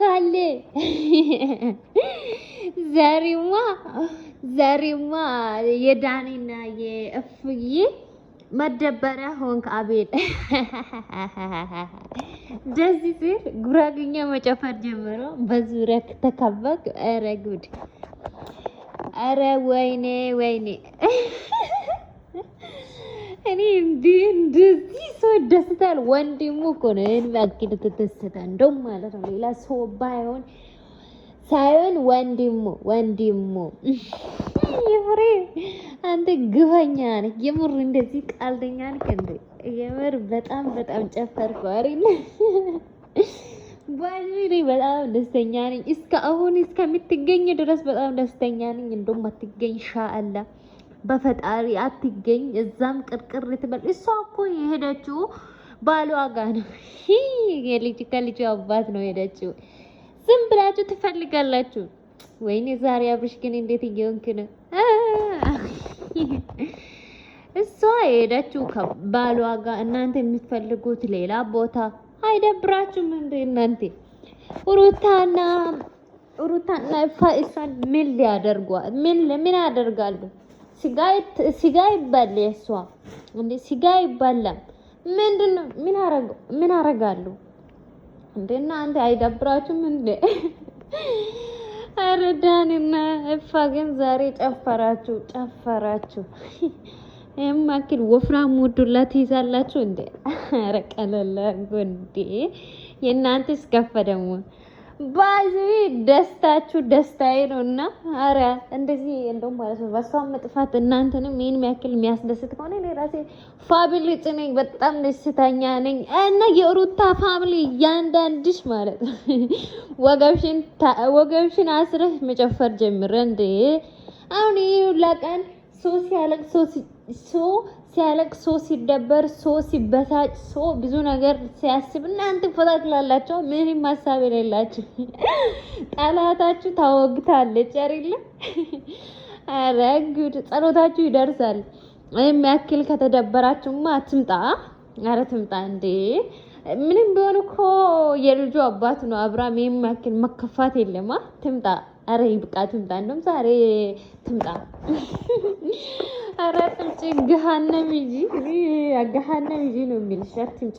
ካለ ዛሬማ የዳኒና የእፍዬ መደበሪያ ሆንክ አቤል። ደስ ሲል ጉራግኛ መጨፈር ጀምሮ በዙሪያ ተከበክ። ኧረ ጉድ! ኧረ ወይኔ! እኔ እንደዚህ ሰው ደስታል። ወንድሙ እኮ ነው እንባክህ ተተሰተ እንደውም ማለት ነው ሌላ ሰው ሳይሆን ወንድሙ የምሬ አንተ ግፈኛ ነህ። የምር እንደዚህ ቃልደኛ ነህ እንዴ? የምር በጣም ጨፈርኩ አይደል? ባይኔ በጣም ደስተኛ ነኝ። አሁን እስከምትገኝ ድረስ በጣም ደስተኛ ነኝ። እንደውም አትገኝ ኢንሻአላህ በፈጣሪ አትገኝ። እዛም ቅርቅር ትበል። እሷ እኮ የሄደችው ባሏ ጋር ነው። ከልጅ አባት ነው የሄደችው። ዝም ብላችሁ ትፈልጋላችሁ። ወይኔ ዛሬ አብርሽ ግን እንዴት እየሆንክ ነው? እሷ የሄደችው ከባሏ ጋር፣ እናንተ የምትፈልጉት ሌላ ቦታ። አይደብራችሁም እንዴ እናንተ? ሩታና ፋኢሳን ምን ሊያደርጓት? ምን ያደርጋሉ? ስጋ ይባል እሷ እንዴ? ስጋ ይባላል። ምንድነው? ምን አረጋሉ እንዴ እናንተ? አይደብራችሁም እንዴ? ኧረ ዳኒና እፋ ግን ዛሬ ጨፈራችሁ። የማክል ወፍራም ሙዱላ ትይዛላችሁ እንዴ? ኧረ ቀለለ ጎንዴ የእናንተ እስከፈ ደግሞ ባዚ ደስታችሁ ደስታዬ ነውና፣ ኧረ እንደዚህ እንደውም ማለት ነው በሷ መጥፋት እናንተንም ይሄን የሚያክል የሚያስደስት ከሆነ እኔ ራሴ ፋሚሊ ነኝ፣ በጣም ደስተኛ ነኝ። እና የሩታ ፋሚሊ እያንዳንድሽ ማለት ነው ወገብሽን አስረሽ መጨፈር ጀምረ እንዴ! አሁን ይሄ ሁላ ቀን ሲያለቅስ ሲደበር ሲበሳጭ ብዙ ነገር ሲያስብ እናንተ ፈታክላላችሁ። ምንም ሀሳብ የሌላችሁ ጠላታችሁ ታወግታለች አይደል? ኧረ ጉድ! ጸሎታችሁ ይደርሳል። የሚያክል ከተደበራችሁማ ትምጣ። ኧረ ትምጣ እንዴ! ምንም ቢሆን እኮ የልጁ አባት ነው። አብርሃም የሚያክል መከፋት የለማ። ትምጣ። ኧረ ይብቃ ትምጣ። እንደውም ዛሬ ትምጣ። ኧረ ትምጪ ገሃነም እንጂ ነው የሚልሽ። አትምጪ